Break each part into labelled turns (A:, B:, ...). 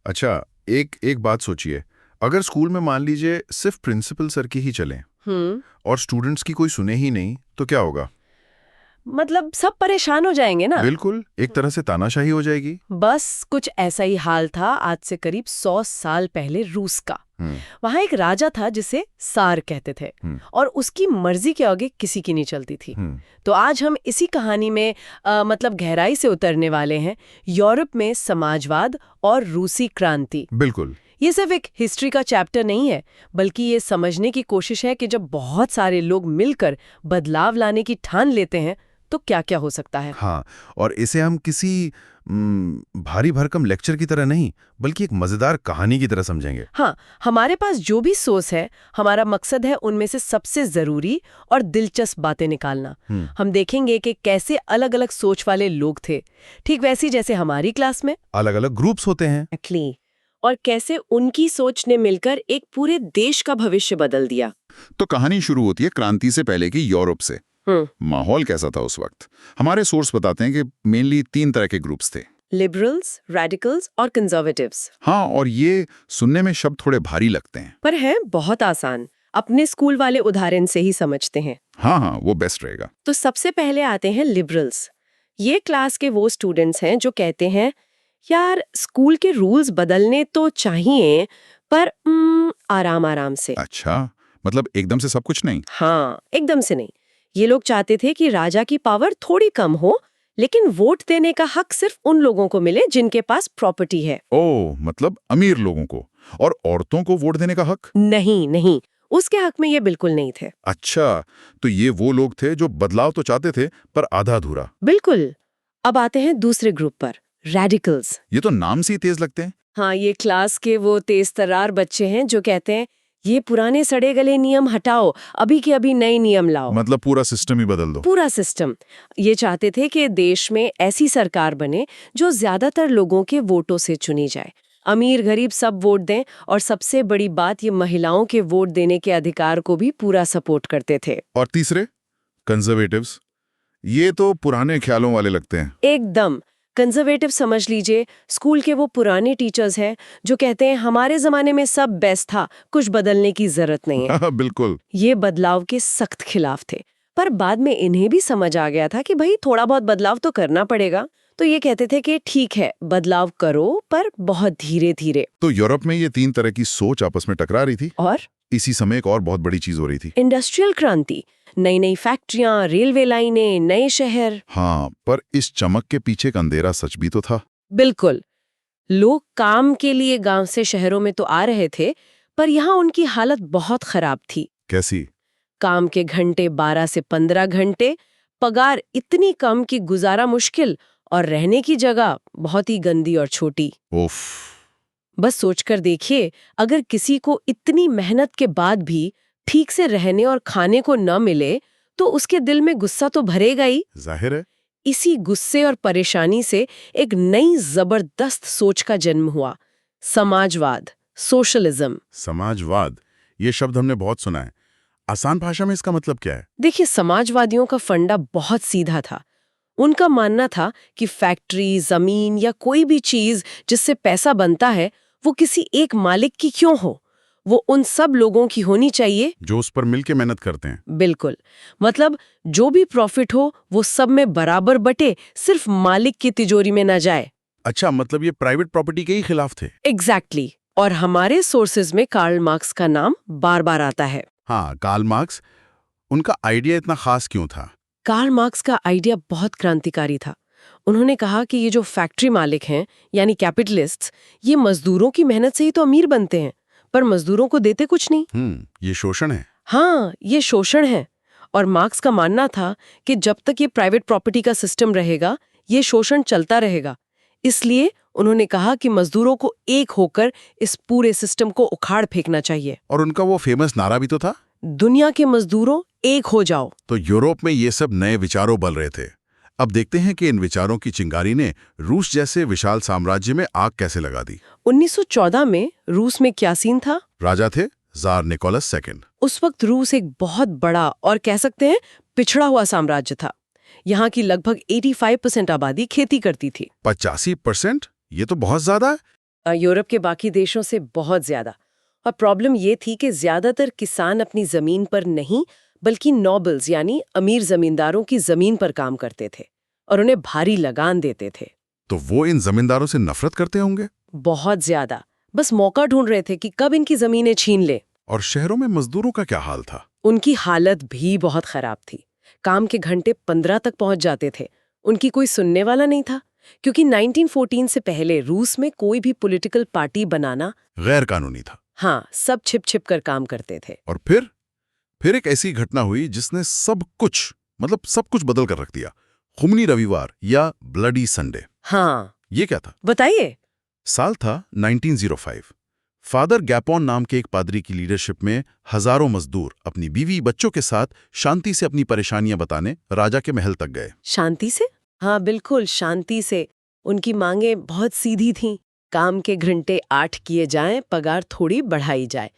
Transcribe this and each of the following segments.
A: अच्छा, एक एक बात सोचिए, अगर स्कूल में मान लीजिए सिर्फ प्रिंसिपल सर की ही चलें और स्टूडेंट्स की कोई सुने ही नहीं, तो क्या होगा?
B: मतलब सब परेशान हो जाएंगे ना।
A: बिल्कुल, एक तरह से तानाशाही हो जाएगी।
B: बस कुछ ऐसा ही हाल था आज से करीब 100 साल पहले रूस का।
A: हम्म।
B: वहां एक राजा था जिसे सार कहते थे
A: हम्म।
B: और उसकी मर्जी के आगे किसी की नहीं चलती थी।
A: हम्म।
B: तो आज हम इसी कहानी में मतलब गहराई से उतरने वाले हैं, यूरोप में समाजवाद और रूसी क्रांति।
A: बिल्कुल।
B: ये सिर्फ एक हिस्ट्री का चैप्टर नहीं है, बल्कि ये समझने की कोशिश है कि जब बहुत सारे लोग मिलकर बदलाव लाने की ठान लेते हैं तो क्या क्या हो सकता है।
A: हाँ, और इसे हम किसी भारी भरकम लेक्चर की तरह नहीं, बल्कि एक मजेदार कहानी की तरह समझेंगे।
B: हाँ, हमारे पास जो भी सोर्स है, हमारा मकसद है उनमें से सबसे जरूरी और दिलचस्प बातें निकालना। हम देखेंगे कि कैसे अलग अलग सोच वाले लोग थे, ठीक वैसी जैसे हमारी क्लास में
A: अलग अलग ग्रुप्स होते हैं।
B: एक्चुअली, और कैसे उनकी सोच ने मिलकर एक पूरे देश का भविष्य बदल दिया।
C: तो कहानी शुरू होती है क्रांति से पहले की यूरोप से। माहौल कैसा था उस वक्त? हमारे सोर्स बताते हैं कि मेनली 3 तरह के ग्रुप्स थे।
B: लिबरल्स, रेडिकल्स और कंजर्वेटिव्स।
C: हाँ, और ये सुनने में शब्द थोड़े भारी लगते हैं।
B: पर है बहुत आसान, अपने स्कूल वाले उदाहरण से ही समझते हैं।
C: हाँ, वो बेस्ट रहेगा।
B: तो सबसे पहले आते हैं लिबरल्स। ये क्लास के वो स्टूडेंट्स हैं जो कहते हैं, यार स्कूल के रूल्स बदलने तो चाहिए, पर आराम आराम से।
C: अच्छा, मतलब एकदम से सब कुछ नहीं।
B: हाँ, एकदम से नहीं। ये लोग चाहते थे कि राजा की पावर थोड़ी कम हो, लेकिन वोट देने का हक सिर्फ उन लोगों को मिले जिनके पास प्रॉपर्टी है।
C: ओह, मतलब अमीर लोगों को। और औरतों को वोट देने का हक?
B: नहीं नहीं, उसके हक में ये बिल्कुल नहीं थे।
C: अच्छा, तो ये वो लोग थे जो बदलाव तो चाहते थे पर आधा अधूरा।
B: बिल्कुल। अब आते हैं दूसरे ग्रुप पर, रेडिकल्स।
C: ये तो नाम से ही तेज लगते हैं।
B: हाँ, ये क्लास के वो तेज तर्रार बच्चे हैं जो कहते हैं, ये पुराने सड़े गले नियम हटाओ, अभी के अभी नए नियम लाओ।
C: मतलब पूरा सिस्टम ही बदल दो।
B: पूरा सिस्टम। ये चाहते थे कि देश में ऐसी सरकार बने जो ज्यादातर लोगों के वोटों से चुनी जाए, अमीर गरीब सब वोट दें, और सबसे बड़ी बात, ये महिलाओं के वोट देने के अधिकार को भी पूरा सपोर्ट करते थे।
C: और तीसरे, कंजर्वेटिव्स। ये तो पुराने ख्यालों वाले लगते हैं।
B: एकदम। कंजर्वेटिव समझ लीजिए, स्कूल के वो पुराने टीचर्स हैं जो कहते हैं हमारे जमाने में सब बेस्ट था, कुछ बदलने की जरूरत नहीं है।
C: बिल्कुल।
B: ये बदलाव के सख्त खिलाफ थे, पर बाद में इन्हें भी समझ आ गया था कि भाई थोड़ा बहुत बदलाव तो करना पड़ेगा। तो ये कहते थे कि ठीक है, बदलाव करो, पर बहुत धीरे धीरे।
C: तो यूरोप में ये 3 तरह की सोच आपस में टकरा रही थी।
B: और
C: इसी समय एक और बहुत बड़ी चीज हो रही थी,
B: इंडस्ट्रियल क्रांति। नई नई फैक्ट्रियां, रेलवे लाइनें, नए शहर।
C: हाँ, पर इस चमक के पीछे एक अंधेरा सच भी तो था।
B: बिल्कुल। लोग काम के लिए गांव से शहरों में तो आ रहे थे, पर यहाँ उनकी हालत बहुत खराब थी।
C: कैसी?
B: काम के घंटे 12 से 15 घंटे, पगार इतनी कम कि गुजारा मुश्किल, और रहने की जगह बहुत ही गंदी और छोटी।
C: उफ।
B: बस सोचकर देखिए, अगर किसी को इतनी मेहनत के बाद भी ठीक से रहने और खाने को न मिले, तो उसके दिल में गुस्सा तो भरेगा ही।
C: जाहिर है।
B: इसी गुस्से और परेशानी से एक नई जबरदस्त सोच का जन्म हुआ, समाजवाद, सोशलिज्म।
C: समाजवाद, ये शब्द हमने बहुत सुना है। आसान भाषा में इसका मतलब क्या है?
B: देखिए, समाजवादियों का फंडा बहुत सीधा था। उनका मानना था कि फैक्ट्री, जमीन या कोई भी चीज जिससे पैसा बनता है, वो किसी एक मालिक की क्यों हो, वो उन सब लोगों की होनी चाहिए
C: जो उस पर मिलके मेहनत करते हैं।
B: बिल्कुल। मतलब जो भी प्रॉफिट हो वो सब में बराबर बटे, सिर्फ मालिक की तिजोरी में ना जाए।
C: अच्छा, मतलब ये प्राइवेट प्रॉपर्टी के ही खिलाफ थे।
B: एग्जैक्टली। और हमारे सोर्सेज में कार्ल मार्क्स का नाम बार बार आता है।
C: हाँ, कार्ल मार्क्स। उनका आइडिया इतना खास क्यों था?
B: कार्ल मार्क्स का आइडिया बहुत क्रांतिकारी था। उन्होंने कहा कि ये जो फैक्ट्री मालिक हैं, यानी कैपिटलिस्ट्स, ये मजदूरों की मेहनत से ही तो अमीर बनते हैं, पर मजदूरों को देते कुछ नहीं।
C: ये शोषण है।
B: हाँ, ये शोषण है। और मार्क्स का मानना था कि जब तक ये प्राइवेट प्रॉपर्टी का सिस्टम रहेगा, ये शोषण चलता रहेगा। इसलिए उन्होंने कहा कि मजदूरों को एक होकर इस पूरे सिस्टम को उखाड़ फेंकना चाहिए।
C: और उनका वो फेमस नारा भी तो था,
B: दुनिया के मजदूरों एक हो जाओ।
C: तो यूरोप में ये सब नए विचारों बल रहे थे। अब देखते हैं कि इन विचारों की चिंगारी ने रूस जैसे विशाल साम्राज्य में आग कैसे लगा दी।
B: 1914 में रूस में क्या सीन था?
C: राजा थे जार निकोलस सेकंड।
B: उस वक्त रूस एक बहुत बड़ा और कह सकते हैं पिछड़ा हुआ साम्राज्य था। यहाँ की लगभग 85% आबादी खेती करती थी।
C: 85%? ये तो बहुत ज्यादा है।
B: यूरोप के बाकी देशों से बहुत ज्यादा। और प्रॉब्लम ये थी कि ज्यादातर किसान अपनी जमीन पर नहीं बल्कि नॉबल्स यानी अमीर जमींदारों की जमीन पर काम करते थे और उन्हें भारी लगान देते थे।
C: तो वो इन जमींदारों से नफरत करते होंगे।
B: बहुत ज्यादा, बस मौका ढूंढ रहे थे कि कब इनकी जमीनें छीन ले।
C: और शहरों में मजदूरों का क्या हाल था?
B: उनकी हालत भी बहुत खराब थी। काम के घंटे 15 तक पहुंच जाते थे। उनकी कोई सुनने वाला नहीं था, क्योंकि 1914 से पहले रूस में कोई भी पॉलिटिकल पार्टी बनाना
C: गैर कानूनी था।
B: हाँ, सब छिप छिप कर काम करते थे।
C: और फिर एक ऐसी घटना हुई जिसने सब कुछ बदल कर रख दिया। खुमनी रविवार या ब्लडी संडे।
B: हाँ,
C: ये क्या था?
B: बताइए।
C: साल था 1905। फादर गैपोन नाम के एक पादरी की लीडरशिप में हजारों मजदूर अपनी बीवी बच्चों के साथ शांति से अपनी परेशानियां बताने राजा के महल तक गए।
B: शांति से? हाँ, बिल्कुल शांति से। उनकी मांगें बहुत सीधी थीं। काम के घंटे 8 किए जाएं, पगार थोड़ी बढ़ाई जाए।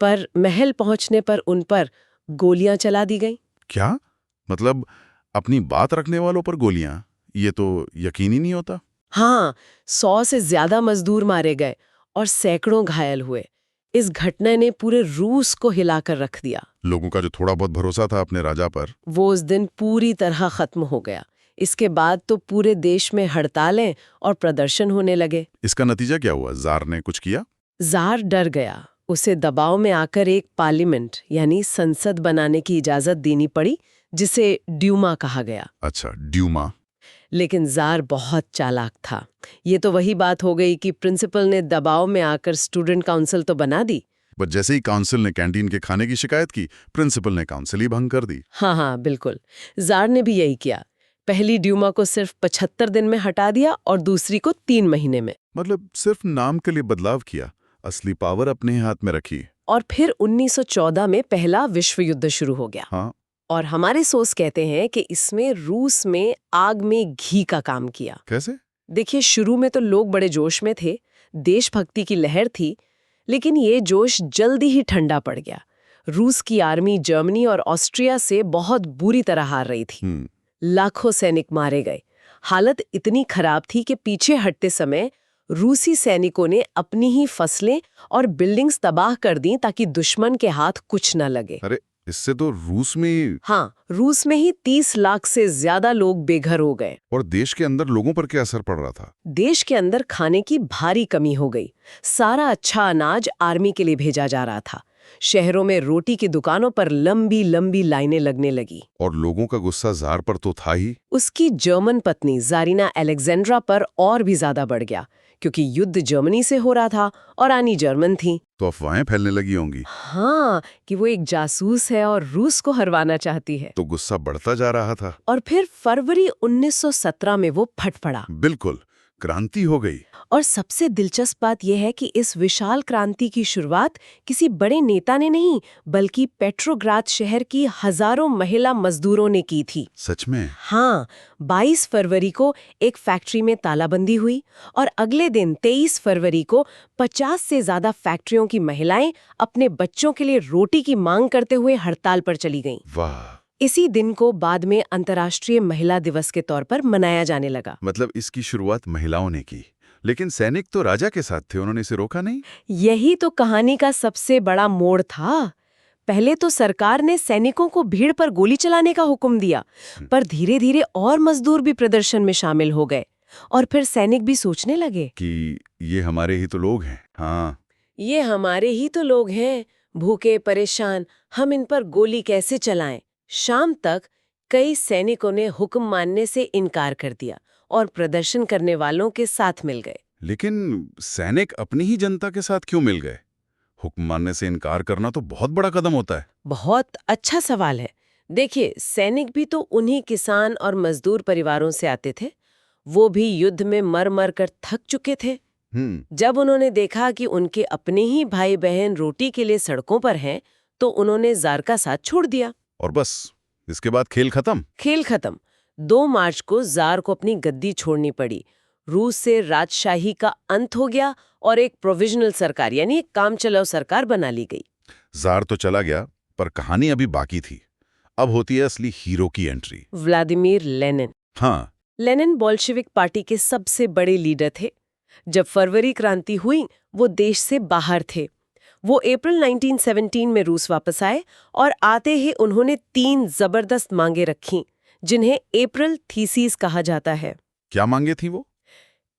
B: पर महल पहुंचने पर उन पर गोलियां चला दी गईं।
C: क्या मतलब, अपनी बात रखने वालों पर गोलियां? ये तो यकीन ही नहीं होता।
B: हाँ, 100 से ज्यादा मजदूर मारे गए और सैकड़ों घायल हुए। इस घटना ने पूरे रूस को हिलाकर रख दिया।
C: लोगों का जो थोड़ा बहुत भरोसा था अपने राजा पर,
B: वो उस दिन पूरी तरह खत्म हो गया। इसके बाद तो पूरे देश में हड़तालें और प्रदर्शन होने लगे।
C: इसका नतीजा क्या हुआ? जार ने कुछ किया?
B: जार डर गया। उसे दबाव में आकर एक पार्लियामेंट यानी संसद बनाने की इजाजत देनी पड़ी, जिसे ड्यूमा कहा गया।
C: अच्छा, ड्यूमा।
B: लेकिन जार बहुत चालाक था। ये तो वही बात हो गई कि प्रिंसिपल ने दबाव में आकर स्टूडेंट काउंसिल तो बना दी,
C: बट जैसे ही काउंसिल ने कैंटीन के खाने की शिकायत की, प्रिंसिपल ने काउंसिल ही भंग कर दी।
B: हाँ, बिल्कुल। जार ने भी यही किया। पहली ड्यूमा को सिर्फ 75 दिन में हटा दिया और दूसरी को 3 महीने में।
C: मतलब सिर्फ नाम के लिए बदलाव किया, असली पावर अपने हाथ में रखी।
B: और फिर 1914 में पहला विश्व युद्ध शुरू हो गया।
C: हाँ।
B: और हमारे सोर्स कहते हैं कि इसमें रूस में आग में घी का काम किया।
C: कैसे?
B: देखिए, शुरू में तो लोग बड़े जोश में थे, देशभक्ति की लहर थी, लेकिन ये जोश जल्दी ही ठंडा पड़ गया। रूस की आर्मी जर्मनी और ऑस्ट्रिया से बहुत बुरी तरह हार रही थी। लाखों सैनिक मारे गए। हालत इतनी खराब थी कि पीछे हटते समय रूसी सैनिकों ने अपनी ही फसलें और बिल्डिंग्स तबाह कर दी ताकि दुश्मन के हाथ कुछ न लगे।
C: अरे, इससे तो रूस में।
B: हाँ, रूस में ही 30 लाख से ज्यादा लोग बेघर हो गए।
C: और देश के अंदर लोगों पर क्या असर पड़ रहा था?
B: देश के अंदर खाने की भारी कमी हो गई। सारा अच्छा अनाज आर्मी के लिए भेजा जा रहा था। शहरों में रोटी की दुकानों पर लंबी लंबी लाइनें लगने लगी।
C: और लोगों का गुस्सा जार पर तो था ही।
B: उसकी जर्मन पत्नी जारीना अलेक्जेंड्रा पर और भी ज्यादा बढ़ गया, क्योंकि युद्ध जर्मनी से हो रहा था और रानी जर्मन थी।
C: तो अफवाहें फैलने लगी होंगी।
B: हाँ, कि वो एक जासूस है और रूस को हरवाना चाहती है।
C: तो गुस्सा बढ़ता जा रहा था।
B: और फिर फरवरी 1917 में वो फट पड़ा।
C: बिल्कुल, क्रांति हो गई।
B: और सबसे दिलचस्प बात यह है कि इस विशाल क्रांति की शुरुआत किसी बड़े नेता ने नहीं, बल्कि पेट्रोग्राद शहर की हजारों महिला मजदूरों ने की थी।
C: सच में?
B: हाँ, 22 फरवरी को एक फैक्ट्री में तालाबंदी हुई और अगले दिन 23 फरवरी को 50 से ज्यादा फैक्ट्रियों की महिलाएं अपने बच्चों के लिए रोटी की मांग करते हुए हड़ताल पर चली गईं।
C: वाह।
B: इसी दिन को बाद में अंतर्राष्ट्रीय महिला दिवस के तौर पर मनाया जाने लगा।
C: मतलब इसकी शुरुआत महिलाओं ने की, लेकिन सैनिक तो राजा के साथ थे, उन्होंने इसे रोका नहीं।
B: यही तो कहानी का सबसे बड़ा मोड़ था। पहले तो सरकार ने सैनिकों को भीड़ पर गोली चलाने का हुक्म दिया, पर धीरे धीरे और मजदूर भी प्रदर्शन में शामिल हो गए। और फिर सैनिक भी सोचने लगे
C: कि ये हमारे ही तो लोग हैं। हाँ,
B: ये हमारे ही तो लोग हैं, भूखे परेशान, हम इन पर गोली कैसे चलाएं। शाम तक कई सैनिकों ने हुक्म मानने से इनकार कर दिया और प्रदर्शन करने वालों के साथ मिल गए।
C: लेकिन सैनिक अपनी ही जनता के साथ क्यों मिल गए? हुक्म मानने से इनकार करना तो बहुत बड़ा कदम होता है।
B: बहुत अच्छा सवाल है। देखिए, सैनिक भी तो उन्हीं किसान और मजदूर परिवारों से आते थे। वो भी युद्ध में मर मर कर थक चुके थे। जब उन्होंने देखा कि उनके अपने ही भाई बहन रोटी के लिए सड़कों पर हैं, तो उन्होंने जार का साथ छोड़ दिया।
C: और बस इसके बाद खेल खत्म।
B: खेल खत्म। 2 मार्च को जार को अपनी गद्दी छोड़नी पड़ी। रूस से राजशाही का अंत हो गया और एक प्रोविजनल सरकार यानी एक काम चलाओ सरकार बना ली गई।
C: जार तो चला गया, पर कहानी अभी बाकी थी। अब होती है असली हीरो की एंट्री।
B: Vladimir Lenin.
C: हाँ,
B: लेनिन बोल्शेविक पार्टी के सबसे बड़े लीडर थे। जब फरवरी क्रांति हुई वो देश से बाहर थे। वो अप्रैल 1917 में रूस वापस आए और आते ही उन्होंने 3 जबरदस्त मांगे रखीं, जिन्हें अप्रैल थीसिस कहा जाता है।
C: क्या मांगे थी वो?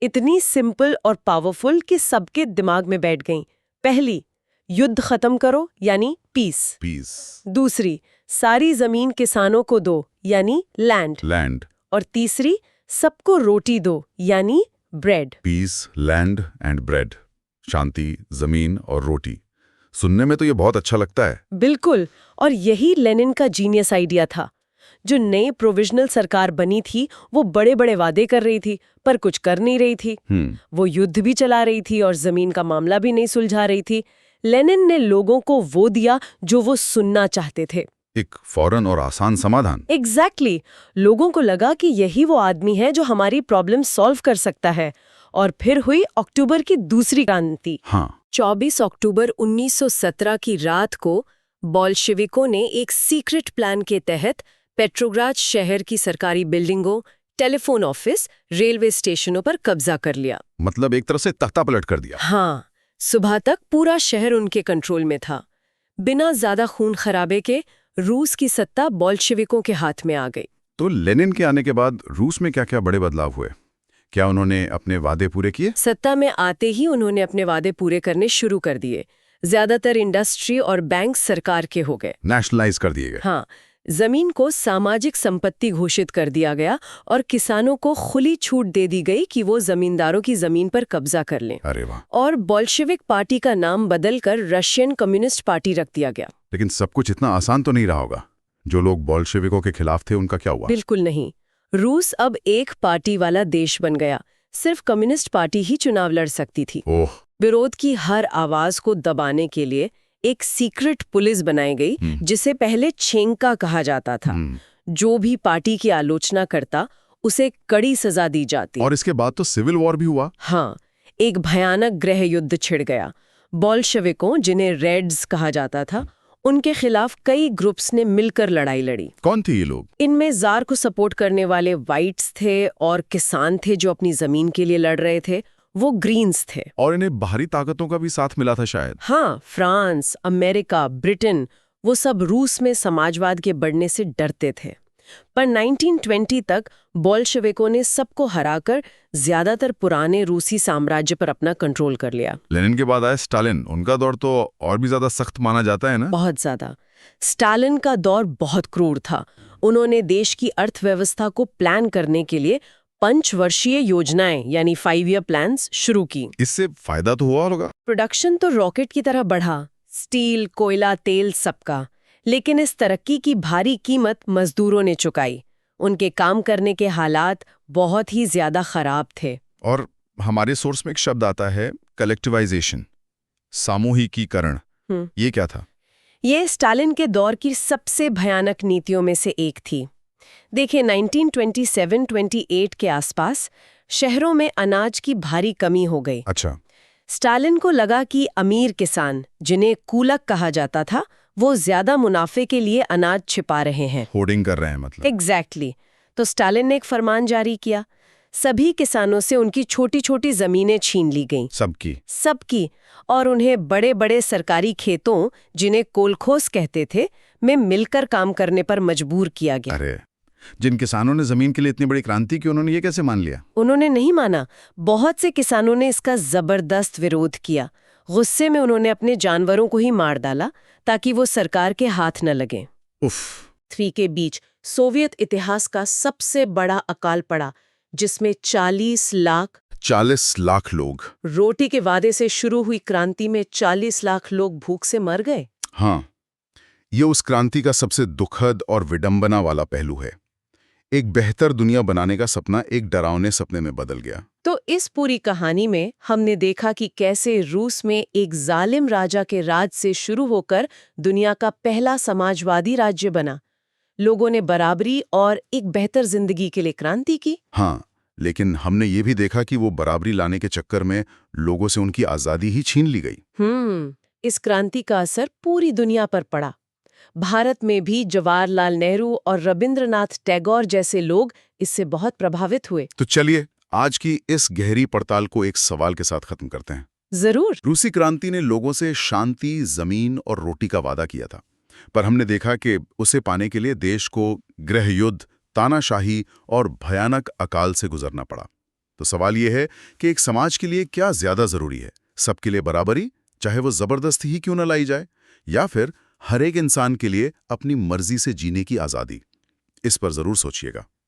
B: इतनी सिंपल और पावरफुल कि सबके दिमाग में बैठ गईं। पहली, युद्ध खत्म करो यानी पीस।
C: पीस।
B: दूसरी, सारी जमीन किसानों को दो यानी लैंड।
C: लैंड।
B: और तीसरी, सबको रोटी दो यानी bread.
C: Peace, land and bread. शांति, जमीन और रोटी। सुनने में तो ये बहुत अच्छा लगता है।
B: बिल्कुल, और यही लेनिन का जीनियस आइडिया था। जो नई प्रोविजनल सरकार बनी थी वो बड़े बड़े वादे कर रही थी पर कुछ कर नहीं रही थी। वो युद्ध भी चला रही थी और जमीन का मामला भी नहीं सुलझा रही थी। लेनिन ने लोगों को वो दिया जो वो सुनना चाहते थे,
C: एक फौरन और आसान समाधान।
B: एग्जैक्टली। लोगों को लगा कि यही वो आदमी है जो हमारी प्रॉब्लम सॉल्व कर सकता है। और फिर हुई अक्टूबर की दूसरी क्रांति।
C: हाँ।
B: 24 अक्टूबर 1917 की रात को बोल्शेविकों ने एक सीक्रेट प्लान के तहत पेट्रोग्राद शहर की सरकारी बिल्डिंगों, टेलीफोन ऑफिस, रेलवे स्टेशनों पर कब्जा कर लिया।
C: मतलब एक तरह से तख्ता पलट कर दिया।
B: हाँ, सुबह तक पूरा शहर उनके कंट्रोल में था। बिना ज्यादा खून खराबे के रूस की सत्ता बोल्शेविकों के हाथ में आ गई।
C: तो लेनिन के आने के बाद रूस में क्या-क्या बड़े बदलाव हुए? क्या उन्होंने अपने वादे पूरे किए?
B: सत्ता में आते ही उन्होंने अपने वादे पूरे करने शुरू कर दिए। ज्यादातर इंडस्ट्री और बैंक सरकार के हो गए।
C: नेशनलाइज कर दिए गए।
B: हाँ, जमीन को सामाजिक संपत्ति घोषित कर दिया गया और किसानों को खुली छूट दे दी गई कि वो जमींदारों की जमीन पर कब्जा कर लें।
C: अरे वाह।
B: और बोल्शेविक पार्टी का नाम बदलकर रशियन कम्युनिस्ट पार्टी रख दिया गया।
C: लेकिन सब कुछ इतना आसान तो नहीं रहा होगा। जो लोग बोल्शेविकों के खिलाफ थे उनका क्या हुआ?
B: बिल्कुल नहीं। रूस अब एक पार्टी वाला देश बन गया। सिर्फ कम्युनिस्ट पार्टी ही चुनाव लड़ सकती थी।
C: ओह।
B: विरोध की हर आवाज को दबाने के लिए एक सीक्रेट पुलिस बनाई गई, जिसे पहले छेंका कहा जाता था। जो भी पार्टी की आलोचना करता उसे कड़ी सजा दी जाती।
C: और इसके बाद तो सिविल वॉर भी हुआ।
B: हाँ, एक भयानक गृह युद्ध छिड़ गया। बोल्शेविकों, जिन्हें रेड्स कहा जाता था, उनके खिलाफ कई ग्रुप्स ने मिलकर लड़ाई लड़ी।
C: कौन थे ये लोग?
B: इनमें जार को सपोर्ट करने वाले व्हाइट्स थे और किसान थे जो अपनी जमीन के लिए लड़ रहे थे, वो ग्रीन्स थे।
C: और इन्हें बाहरी ताकतों का भी साथ मिला था शायद।
B: हाँ, फ्रांस, अमेरिका, ब्रिटेन, वो सब रूस में समाजवाद के बढ़ने से डरते थे। पर 1920 तक बोल्शेविकों ने सबको हराकर ज्यादातर पुराने रूसी साम्राज्य पर अपना कंट्रोल कर लिया।
C: लेनिन के बाद आया स्टालिन। उनका दौर तो और भी ज्यादा सख्त माना जाता है ना?
B: बहुत ज्यादा। स्टालिन का दौर बहुत क्रूर था। उन्होंने देश की अर्थव्यवस्था को प्लान करने के लिए 5 वर्षीय योजनाएं यानी 5 ईयर प्लान्स शुरू की।
C: इससे फायदा तो हुआ होगा।
B: प्रोडक्शन तो रॉकेट की तरह बढ़ा, स्टील, कोयला, तेल, सबका। लेकिन इस तरक्की की भारी कीमत मजदूरों ने चुकाई। उनके काम करने के हालात बहुत ही ज्यादा खराब थे।
C: और हमारे सोर्स में एक शब्द आता है, कलेक्टिवाइजेशन, सामूहिकीकरण। ये क्या था?
B: ये स्टालिन के दौर की सबसे भयानक नीतियों में से एक थी। देखिए, 1927-28 के आसपास शहरों में अनाज की भारी कमी हो गई।
C: अच्छा।
B: स्टालिन को लगा कि अमीर किसान, जिन्हें कूलक कहा जाता था, वो ज्यादा मुनाफे के लिए अनाज छिपा रहे हैं।
C: होर्डिंग कर रहे हैं मतलब।
B: एग्जैक्टली। तो स्टालिन ने एक फरमान जारी किया। सभी किसानों से उनकी छोटी छोटी जमीनें छीन ली गईं। सबकी। और उन्हें बड़े बड़े सरकारी खेतों, जिन्हें कोलखोस कहते थे, में मिलकर काम करने पर मजबूर किया गया।
C: अरे, जिन किसानों ने जमीन के लिए इतनी बड़ी क्रांति की, उन्होंने ये कैसे मान लिया?
B: उन्होंने नहीं माना। बहुत से किसानों ने इसका जबरदस्त विरोध किया। गुस्से में उन्होंने अपने जानवरों को ही मार डाला ताकि वो सरकार के हाथ न लगे।
C: उफ।
B: 3 के बीच सोवियत इतिहास का सबसे बड़ा अकाल पड़ा, जिसमें 40 लाख
C: लोग।
B: रोटी के वादे से शुरू हुई क्रांति में 40 लाख लोग भूख से मर गए।
C: हाँ, ये उस क्रांति का सबसे दुखद और विडंबना वाला पहलू है। एक बेहतर दुनिया बनाने का सपना एक डरावने सपने में बदल गया।
B: तो इस पूरी कहानी में हमने देखा कि कैसे रूस में एक जालिम राजा के राज से शुरू होकर दुनिया का पहला समाजवादी राज्य बना। लोगों ने बराबरी और एक बेहतर जिंदगी के लिए क्रांति की।
C: हाँ, लेकिन हमने ये भी देखा कि वो बराबरी लाने के चक्कर में लोगों से उनकी आजादी ही छीन ली गई।
B: इस क्रांति का असर पूरी दुनिया पर पड़ा। भारत में भी जवाहरलाल नेहरू और रविंद्रनाथ टैगोर जैसे लोग इससे बहुत प्रभावित हुए।
C: तो चलिए आज की इस गहरी पड़ताल को एक सवाल के साथ खत्म करते हैं।
B: जरूर।
C: रूसी क्रांति ने लोगों से शांति, जमीन और रोटी का वादा किया था, पर हमने देखा कि उसे पाने के लिए देश को गृह युद्ध, तानाशाही और भयानक अकाल से गुजरना पड़ा। तो सवाल यह है कि एक समाज के लिए क्या ज्यादा जरूरी है, सबके लिए बराबरी, चाहे वो जबरदस्ती ही क्यों न लाई जाए, या फिर हर एक इंसान के लिए अपनी मर्जी से जीने की आजादी? इस पर जरूर सोचिएगा।